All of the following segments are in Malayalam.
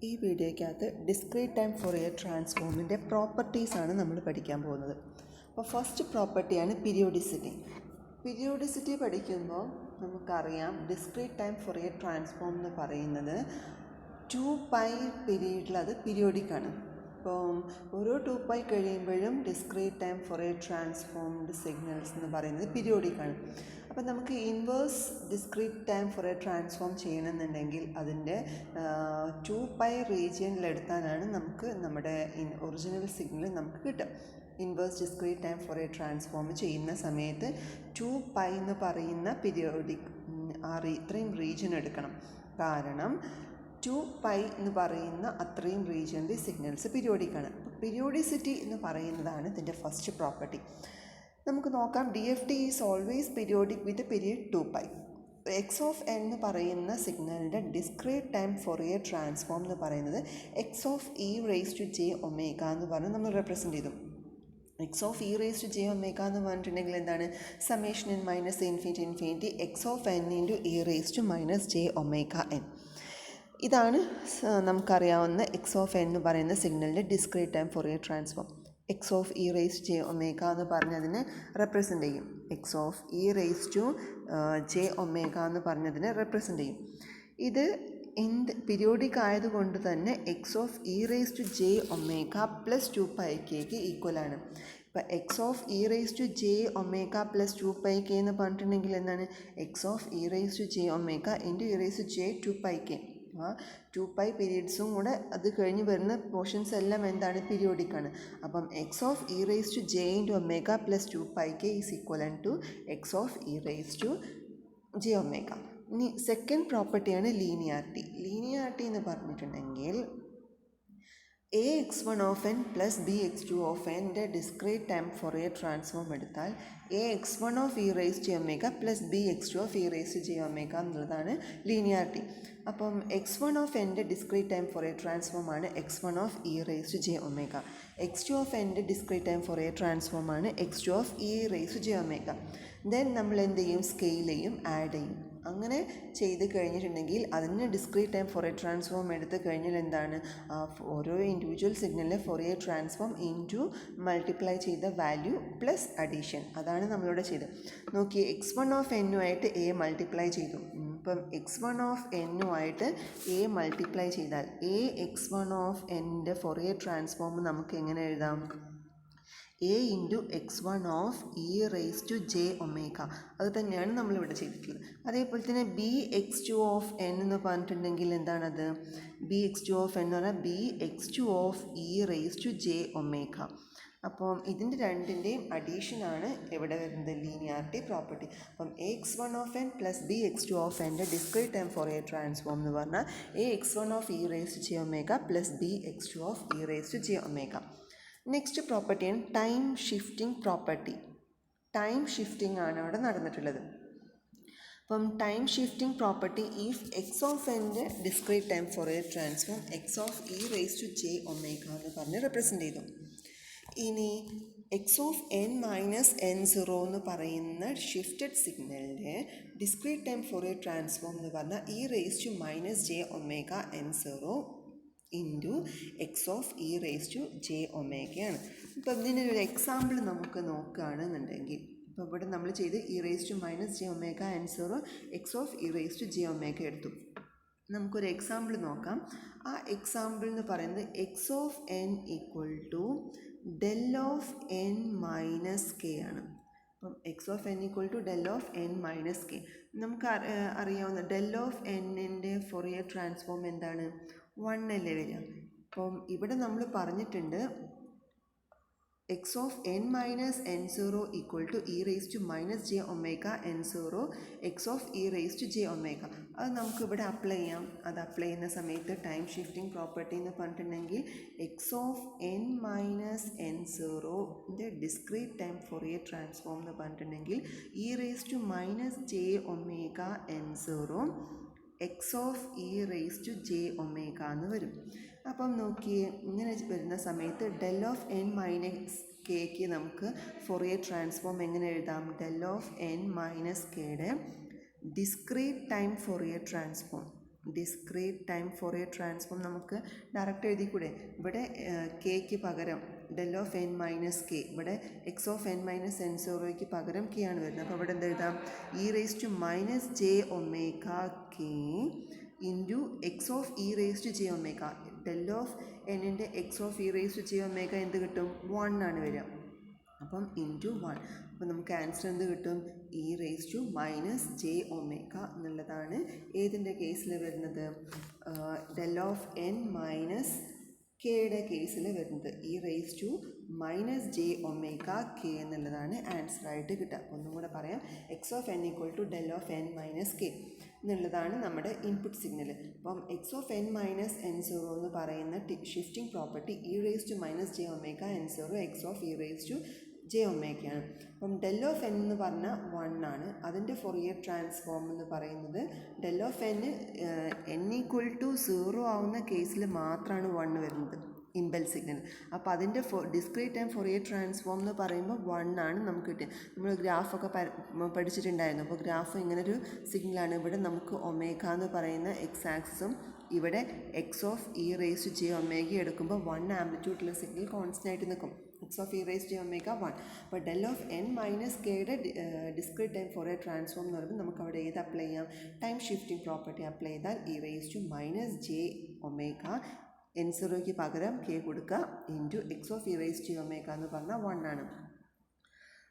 ഈ വീഡിയോയ്ക്കകത്ത് ഡിസ്ക്രീറ്റ് ടൈം ഫോറിയർ ട്രാൻസ്ഫോമിൻ്റെ പ്രോപ്പർട്ടീസാണ് നമ്മൾ പഠിക്കാൻ പോകുന്നത്. അപ്പോൾ ഫസ്റ്റ് പ്രോപ്പർട്ടിയാണ് പീരിയോഡിസിറ്റി. പീരിയോഡിസിറ്റി പഠിക്കുമ്പോൾ നമുക്കറിയാം ഡിസ്ക്രീറ്റ് ടൈം ഫോറിയർ ട്രാൻസ്ഫോം എന്ന് പറയുന്നത് 2π പീരീഡിൽ അത് പീരിയോഡിക്കാണ്. അപ്പം ഓരോ 2π കഴിയുമ്പോഴും discrete time Fourier transformed signals എന്ന് പറയുന്നത് പീരിയോഡിക്കാണ്. അപ്പം നമുക്ക് inverse discrete time Fourier transform ചെയ്യണമെന്നുണ്ടെങ്കിൽ അതിൻ്റെ 2π റീജിയനിലെടുത്താലാണ് നമുക്ക് നമ്മുടെ ഒറിജിനൽ സിഗ്നൽ നമുക്ക് കിട്ടുക. Inverse discrete time Fourier transform ചെയ്യുന്ന സമയത്ത് 2π എന്ന് പറയുന്ന പീരിയോഡിക് ഇത്രയും റീജിയൻ എടുക്കണം. കാരണം 2π എന്ന് പറയുന്ന അത്രയും റീജിയനിലെ സിഗ്നൽസ് പീരിയോഡിക്കാണ്. പീരിയോഡിസിറ്റി എന്ന് പറയുന്നതാണ് ഇതിൻ്റെ ഫസ്റ്റ് പ്രോപ്പർട്ടി. നമുക്ക് നോക്കാം. DFT is always periodic with period 2π. X of n എന്ന് പറയുന്ന സിഗ്നലിൻ്റെ ഡിസ്ക്രീറ്റ് ടൈം ഫോറിയർ ട്രാൻസ്ഫോം എന്ന് പറയുന്നത് X of E raise to J omega എന്ന് പറഞ്ഞ് നമ്മൾ റെപ്രസെൻ്റ് ചെയ്തു. X of E raise to J omega എന്ന് പറഞ്ഞിട്ടുണ്ടെങ്കിൽ എന്താണ്? Summation in minus infinity x of n into E raise to minus J omega n. ഇതാണ് നമുക്കറിയാവുന്ന എക്സ് ഓഫ് എൻ എന്ന് പറയുന്ന സിഗ്നലിൻ്റെ discrete time Fourier transform. X of E raise J omega എന്ന് പറഞ്ഞതിനെ റെപ്രസെൻ്റ് ചെയ്യും. X of E raise to J omega എന്ന് പറഞ്ഞതിനെ റെപ്രസെൻ്റ് ചെയ്യും. ഇത് പീരിയോഡിക് ആയതുകൊണ്ട് തന്നെ X of E raise to J omega plus 2πk ഈക്വലാണ്. ഇപ്പോൾ X of E raise to J omega plus 2πk എന്ന് പറഞ്ഞിട്ടുണ്ടെങ്കിൽ എന്താണ്? X of E raise to J omega into E raise to J 2πk. 2π പീരീഡ്സും കൂടെ അത് കഴിഞ്ഞ് വരുന്ന പോർഷൻസ് എല്ലാം എന്താണ്? പീരിയോഡിക്കാണ്. അപ്പം X of E raise to J into omega plus 2πk is equal to x of E raise to J omega. ഇനി സെക്കൻഡ് പ്രോപ്പർട്ടിയാണ് ലീനിയാരിറ്റി. ലീനിയാരിറ്റി എന്ന് പറഞ്ഞിട്ടുണ്ടെങ്കിൽ ax1 of n plus bx2 of എൻ്റെ ഡിസ്ക്രീറ്റ് ടൈം ഫോറിയർ ട്രാൻസ്ഫോം എടുത്താൽ ax1 of E raise to omega plus bx2 of E raise to J omega എന്നുള്ളതാണ് ലീനിയാരിറ്റി. അപ്പം x1 ഓഫ് എൻ്റെ ഡിസ്ക്രീറ്റ് ടൈം ഫോറിയർ ട്രാൻസ്ഫോമാണ് x1 of E raise to J omega. x2 of എൻ്റെ ഡിസ്ക്രീറ്റ് ടൈം ഫോറിയർ ട്രാൻസ്ഫോമാണ് x2 of E raise to J omega. Then നമ്മൾ എന്ത് ചെയ്യും? സ്കെയിൽ ചെയ്യും, ആഡ് ചെയ്യും. അങ്ങനെ ചെയ്ത് കഴിഞ്ഞിട്ടുണ്ടെങ്കിൽ അതിന് ഡിസ്ക്രീറ്റ് ടൈം ഫോറിയർ ട്രാൻസ്ഫോം എടുത്ത് കഴിഞ്ഞാൽ എന്താണ്? ഓരോ ഇൻഡിവിജ്വൽ സിഗ്നലിലെ ഫോറിയർ ട്രാൻസ്ഫോം ഇൻറ്റു മൾട്ടിപ്ലൈ ചെയ്ത വാല്യൂ പ്ലസ് അഡീഷൻ. അതാണ് നമ്മളിവിടെ ചെയ്തത്. നോക്കി, x1 ഓഫ് എന്നുമായിട്ട് എ മൾട്ടിപ്ലൈ ചെയ്തു. ഇപ്പം x1 ഓഫ് എന്നുമായിട്ട് എ മൾട്ടിപ്ലൈ ചെയ്താൽ x1 ഓഫ് എൻ്റെ ഫോറിയർ ട്രാൻസ്ഫോം നമുക്ക് എങ്ങനെ എഴുതാം? A into x1 of E raise to J omega. അത് തന്നെയാണ് നമ്മളിവിടെ ചെയ്തിട്ടുള്ളത്. അതേപോലെ തന്നെ bx2 ഓഫ് എൻ എന്ന് പറഞ്ഞിട്ടുണ്ടെങ്കിൽ എന്താണത്? bx2 ഓഫ് എൻ എന്ന് പറഞ്ഞാൽ bx2 of E raise to J omega. അപ്പം ഇതിൻ്റെ രണ്ടിൻ്റെയും അഡീഷനാണ് എവിടെ വരുന്നത്? Linearity property. അപ്പം ax1 of n plus bx2 of എൻ്റെ ഡിസ്ക്രീറ്റ് ടൈം ഫോറിയർ ട്രാൻസ്ഫോം എന്ന് പറഞ്ഞാൽ ax1 of E raise to J omega plus bx2 of E raise to J omega. Next പ്രോപ്പർട്ടിയാണ് time shifting property. Time shifting ആണ് അവിടെ നടന്നിട്ടുള്ളത്. അപ്പം time shifting property if x of എൻ്റെ discrete time Fourier transform X of E raise to J omega എന്ന് പറഞ്ഞ് റെപ്രസെൻ്റ് ചെയ്തു. ഇനി x of N minus N zero എന്ന് പറയുന്ന ഷിഫ്റ്റഡ് സിഗ്നലിൻ്റെ ഡിസ്ക്രീറ്റ് ടൈം ഫോറിയർ ട്രാൻസ്ഫോം എന്ന് പറഞ്ഞാൽ e raise to minus J omega N zero into x of E raise to j ഒമേഗയാണ്. ഇപ്പോൾ ഇതിനൊരു എക്സാമ്പിൾ നമുക്ക് നോക്കുകയാണെന്നുണ്ടെങ്കിൽ, ഇപ്പോൾ ഇവിടെ നമ്മൾ ചെയ്ത് e raise to minus J omega N zero X of E raise to J omega എടുത്തു. നമുക്കൊരു എക്സാമ്പിൾ നോക്കാം. ആ എക്സാമ്പിൾ എന്ന് പറയുന്നത് X of N equal to del of N minus K ആണ്. അപ്പം X of N equal to del of N minus K. നമുക്ക് അറിയാവുന്ന ഡെൽ ഓഫ് എന്നിൻ്റെ ഫോറിയർ ട്രാൻസ്ഫോം എന്താണ്? 1 അല്ലേ വരിക. അപ്പം ഇവിടെ നമ്മൾ പറഞ്ഞിട്ടുണ്ട് X of N minus N zero equal to E raise to minus J omega N zero X of E raise to J omega. അത് നമുക്ക് ഇവിടെ അപ്ലൈ ചെയ്യാം. അത് അപ്ലൈ ചെയ്യുന്ന സമയത്ത് ടൈം ഷിഫ്റ്റിംഗ് പ്രോപ്പർട്ടി എന്ന് പറഞ്ഞിട്ടുണ്ടെങ്കിൽ x of N minus n സീറോൻ്റെ ഡിസ്ക്രീറ്റ് ടൈം ഫോറിയർ ട്രാൻസ്ഫോം എന്ന് പറഞ്ഞിട്ടുണ്ടെങ്കിൽ e raise to minus J omega N zero X of E raise to J omega എന്ന് വരും. അപ്പം നോക്കിയേ, ഇങ്ങനെ വരുന്ന സമയത്ത് ഡെൽ ഓഫ് എൻ മൈനസ് കെക്ക് നമുക്ക് ഫോറിയർ ട്രാൻസ്ഫോം എങ്ങനെ എഴുതാം? ഡെൽ ഓഫ് എൻ മൈനസ് കെയുടെ discrete time Fourier transform discrete time Fourier transform നമുക്ക് ഡയറക്റ്റ് എഴുതിക്കൂടെ. ഇവിടെ കെക്ക് പകരം del of N minus k, ഇവിടെ x of N minus n സീറോയ്ക്ക് പകരം കെ ആണ് വരുന്നത്. അപ്പോൾ ഇവിടെ എന്ത് എഴുതാം? E raise to minus J omega k into x of E raise to J omega. Del of എന്നിൻ്റെ x of E raise to J omega എന്ത് കിട്ടും? 1 ആണ് വരിക. അപ്പം ഇൻറ്റു 1. അപ്പോൾ നമുക്ക് ആൻസർ എന്ത് കിട്ടും? E raise to minus J omega എന്നുള്ളതാണ് ഏതിൻ്റെ കേസിൽ വരുന്നത്? ഡെൽ ഓഫ് എൻ മൈനസ് കെയുടെ കേസിൽ വരുന്നത്. E raise to minus J omega k എന്നുള്ളതാണ് ആൻസറായിട്ട് കിട്ടുക. ഒന്നും കൂടെ പറയാം, x of N equal to del of N minus k എന്നുള്ളതാണ് നമ്മുടെ ഇൻപുട്ട് സിഗ്നൽ. അപ്പം X of N minus N zero എന്ന് പറയുന്ന shifting property e raise to minus J omega N zero X of E raise to j ഒമേഗയാണ്. അപ്പം ഡെൽ ഓഫ് എൻ എന്ന് പറഞ്ഞാൽ 1 ആണ്. അതിൻ്റെ ഫൊറിയർ ട്രാൻസ്ഫോം എന്ന് പറയുന്നത് del of N equal to 0 ആവുന്ന കേസിൽ മാത്രമാണ് 1 വരുന്നത്, ഇമ്പൾസ് സിഗ്നൽ. അപ്പോൾ അതിൻ്റെ ഡിസ്ക്രീറ്റ് ടൈം ഫൊറിയർ ട്രാൻസ്ഫോം എന്ന് പറയുമ്പോൾ 1 ആണ് നമുക്ക് കിട്ടുക. നമ്മൾ ഗ്രാഫൊക്കെ പഠിച്ചിട്ടുണ്ടായിരുന്നു. അപ്പോൾ ഗ്രാഫ് ഇങ്ങനൊരു സിഗ്നലാണ്. ഇവിടെ നമുക്ക് ഒമേഗ എന്ന് പറയുന്ന എക്സ് ആക്സിസും ഇവിടെ x of E raise to J omega എടുക്കുമ്പോൾ 1 ആംപ്ലിറ്റ്യൂഡിലുള്ള സിഗ്നൽ കോൺസ്റ്റൻ്റ് ആയിട്ട് നിൽക്കും. X of E raise to omega 1. അപ്പോൾ ഡെൽ ഓഫ് എൻ മൈനസ് കെയുടെ ഡിസ്ക്രീറ്റ് ടൈം ഫോറിയർ ട്രാൻസ്ഫോം എന്ന് പറയുമ്പോൾ നമുക്ക് അവിടെ ഏത് അപ്ലൈ ചെയ്യാം? ടൈം ഷിഫ്റ്റിംഗ് പ്രോപ്പർട്ടി അപ്ലൈ ചെയ്താൽ e raise to minus J omega n സീറോയ്ക്ക് പകരം കെ കൊടുക്കുക into x of E raise to omega എന്ന് പറഞ്ഞാൽ 1 ആണ്.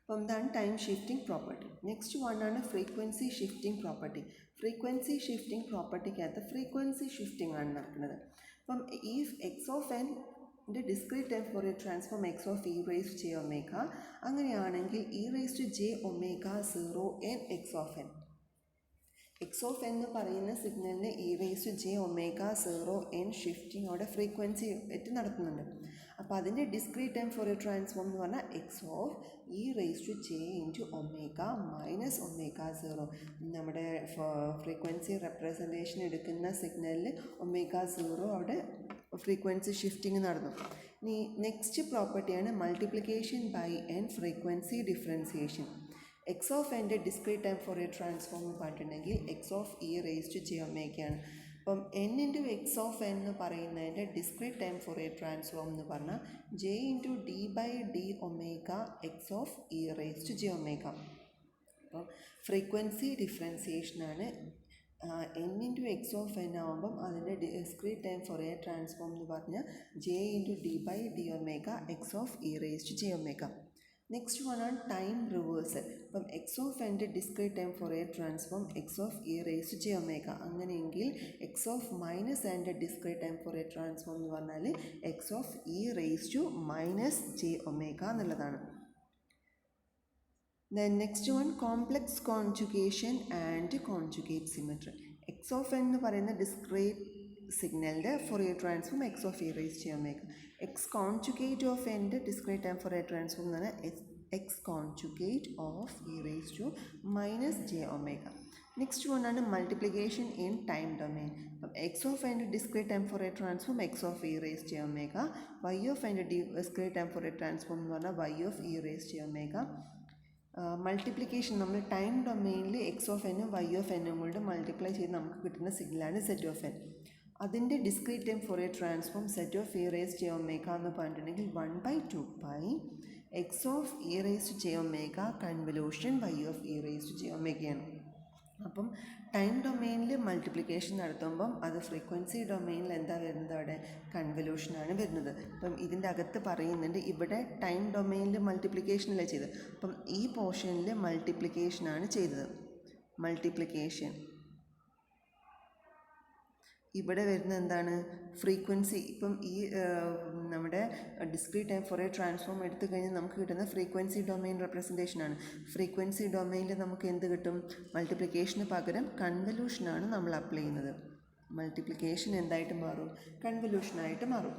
അപ്പം ഇതാണ് ടൈം ഷിഫ്റ്റിംഗ് പ്രോപ്പർട്ടി. നെക്സ്റ്റ് 1 ആണ് frequency shifting property. Frequency shifting പ്രോപ്പർട്ടിക്കകത്ത് ഫ്രീക്വൻസി ഷിഫ്റ്റിംഗ് ആണ് നടക്കുന്നത്. അപ്പം ഈ x of n discrete time Fourier transform X of E raise to J omega അങ്ങനെയാണെങ്കിൽ e raise to J omega 0 n x of n. X of n എന്ന് പറയുന്ന സിഗ്നലിന് e raise to J omega 0 n shifting അവിടെ ഫ്രീക്വൻസി ആയിട്ട് നടത്തുന്നുണ്ട്. അപ്പോൾ അതിൻ്റെ ഡിസ്ക്രീറ്റ് ടൈം ഫോറിയർ ട്രാൻസ്ഫോം എന്ന് പറഞ്ഞാൽ X of E raise to J into omega minus omega 0. നമ്മുടെ ഫ്രീക്വൻസി റെപ്രസെൻറ്റേഷൻ എടുക്കുന്ന സിഗ്നലിൽ ഒമേഗ 0 അവിടെ ഫ്രീക്വൻസി ഷിഫ്റ്റിംഗ് നടന്നു. ഇനി നെക്സ്റ്റ് പ്രോപ്പർട്ടിയാണ് multiplication by n frequency differentiation. X of എൻ്റെ ഡിസ്ക്രീറ്റ് ടൈം ഫോറിയർ ട്രാൻസ്ഫോം എന്ന് പറഞ്ഞിട്ടുണ്ടെങ്കിൽ x of E raise to j ഒമേഗയാണ്. അപ്പം n into x of n എന്ന് പറയുന്നതിൻ്റെ ഡിസ്ക്രീറ്റ് ടൈം ഫോറിയർ ട്രാൻസ്ഫോം എന്ന് പറഞ്ഞാൽ j into d by D omega X of E raise to J omega. അപ്പം ഫ്രീക്വൻസി ഡിഫറൻസിയേഷനാണ്. N into x of n ആകുമ്പം അതിൻ്റെ ഡിസ്ക്രീറ്റ് ടൈം ഫോറിയർ ട്രാൻസ്ഫോം എന്ന് പറഞ്ഞാൽ j into d by D omega X of E raise to J omega. Next 1 ആണ് ടൈം റിവേഴ്സൽ. അപ്പം എക്സ് ഓഫ് എൻ്റെ discrete time Fourier transform X of E raise to J omega. അങ്ങനെയെങ്കിൽ എക്സ് ഓഫ് മൈനസ് എൻ്റെ ഡിസ്ക്രീറ്റ് ടൈം ഫോറിയർ ട്രാൻസ്ഫോം എന്ന് പറഞ്ഞാൽ X of E raise to minus J omega എന്നുള്ളതാണ്. Then next one, complex conjugation and conjugate symmetry. X of n എന്ന് പറയുന്ന ഡിസ്ക്രീറ്റ് സിഗ്നലിൻ്റെ Fourier transform X of E raise to omega. X conjugate of എൻ്റെ ഡിസ്ക്രീറ്റ് ടൈം ഫോറിയർ ട്രാൻസ്ഫോം എന്ന് പറഞ്ഞാൽ x conjugate of E raise to minus J omega. Next 1 ആണ് മൾട്ടിപ്ലിക്കേഷൻ ഇൻ ടൈം ഡൊമെയിൻ. അപ്പം എക്സ് ഓഫ് എൻ്റെ discrete time Fourier transform X of E raise to omega. Y of എൻ്റെ ഡിസ്ക്രീറ്റ് ടൈം ഫോറിയർ ട്രാൻസ്ഫോം എന്ന് പറഞ്ഞാൽ y of E raise to omega. Multiplication നമ്മൾ ടൈം ഡൊമെയിനിൽ എക്സ് ഓഫ് എന്നും വൈ ഓഫ് എന്നും കൂടെ മൾട്ടിപ്ലൈ ചെയ്ത് നമുക്ക് കിട്ടുന്ന സിഗ്നലാണ് സെറ്റ് ഓഫ് എൻ. അതിൻ്റെ discrete time Fourier transform z of E raise to omega എന്ന് പറഞ്ഞിട്ടുണ്ടെങ്കിൽ 1/2 x of E raise to J omega convolution y of E raise to j ഒമേഗയാണ്. അപ്പം ടൈം ഡൊമെയിനിൽ മൾട്ടിപ്ലിക്കേഷൻ നടത്തുമ്പം അത് ഫ്രീക്വൻസി ഡൊമെയിനിൽ എന്താ വരുന്നത്? അവിടെ കൺവല്യൂഷനാണ് വരുന്നത്. അപ്പം ഇതിൻ്റെ അകത്ത് പറയുന്നുണ്ട് ഇവിടെ ടൈം ഡൊമെയിനിൽ മൾട്ടിപ്ലിക്കേഷനല്ലേ ചെയ്തത്. അപ്പം ഈ പോർഷനിൽ മൾട്ടിപ്ലിക്കേഷനാണ് ചെയ്തത്. മൾട്ടിപ്ലിക്കേഷൻ ഇവിടെ വരുന്ന എന്താണ്? ഫ്രീക്വൻസി. ഇപ്പം ഈ നമ്മുടെ ഡിസ്ക്രീറ്റ് ടൈം ഫോറിയർ ട്രാൻസ്ഫോം എടുത്തു കഴിഞ്ഞാൽ നമുക്ക് കിട്ടുന്ന ഫ്രീക്വൻസി ഡൊമെയിൻ റെപ്രസെൻറ്റേഷനാണ്. ഫ്രീക്വൻസി ഡൊമെയിനിൽ നമുക്ക് എന്ത് കിട്ടും? മൾട്ടിപ്ലിക്കേഷന് പകരം കൺവല്യൂഷനാണ് നമ്മൾ അപ്ലൈ ചെയ്യുന്നത്. മൾട്ടിപ്ലിക്കേഷൻ എന്തായിട്ട് മാറും? കൺവല്യൂഷനായിട്ട് മാറും.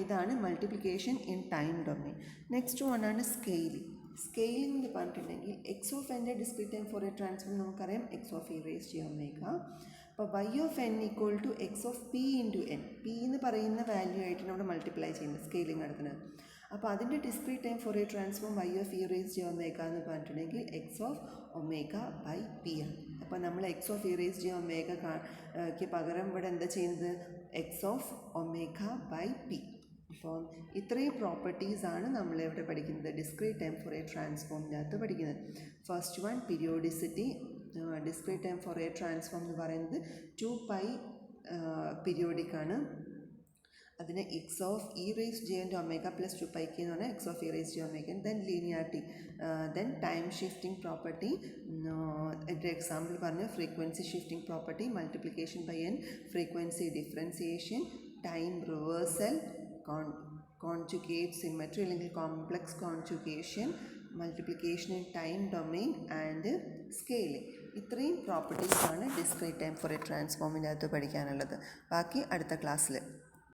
ഇതാണ് multiplication in time domain. Next 1 ആണ് സ്കെയിലിംഗ്. സ്കെയിലിംഗ് എന്ന് പറഞ്ഞിട്ടുണ്ടെങ്കിൽ എക്സ് ഓഫ് എൻ്റെ ഡിസ്ക്രീറ്റ് ടൈം ഫോറിയർ ട്രാൻസ്ഫോം നമുക്കറിയാം x of E raise to omega. അപ്പോൾ y of N equal to x of p into n. P എന്ന് പറയുന്ന വാല്യൂ ആയിട്ട് നമ്മൾ മൾട്ടിപ്ലൈ ചെയ്യുന്നത് സ്കെയിലിംഗ് നടത്തുന്നത്. അപ്പോൾ അതിൻ്റെ discrete time Fourier transform y of E raise J omega എന്ന് പറഞ്ഞിട്ടുണ്ടെങ്കിൽ x of omega by p ആണ്. അപ്പോൾ നമ്മൾ x of E raise j ഒമേഗയ്ക്ക് പകരം ഇവിടെ എന്താ ചെയ്യുന്നത്, x of omega by p. അപ്പോൾ ഇത്രയും പ്രോപ്പർട്ടീസാണ് നമ്മളിവിടെ പഠിക്കുന്നത്, ഡിസ്ക്രീറ്റ് ടൈം ഫോറിയർ ട്രാൻസ്ഫോമിനകത്ത് പഠിക്കുന്നത്. First one periodicity. Discrete time Fourier transform എന്ന് പറയുന്നത് 2π പീരിയോഡിക്കാണ്. അതിന് x of E raise j and omega plus 2πk എന്ന് പറഞ്ഞാൽ X of E raise J omega. Then linearity, then time shifting property. എൻ്റെ എക്സാമ്പിൾ പറഞ്ഞു frequency shifting property, multiplication by n, frequency differentiation, time reversal, conjugate symmetry അല്ലെങ്കിൽ complex conjugation, multiplication in time domain and scaling. ഇത്രയും പ്രോപ്പർട്ടീസാണ് ഡിസ്ക്രീറ്റ് ടൈം ഫോറിയർ ട്രാൻസ്ഫോമിൻ്റെ അകത്ത് പഠിക്കാനുള്ളത്. ബാക്കി അടുത്ത ക്ലാസ്സിൽ.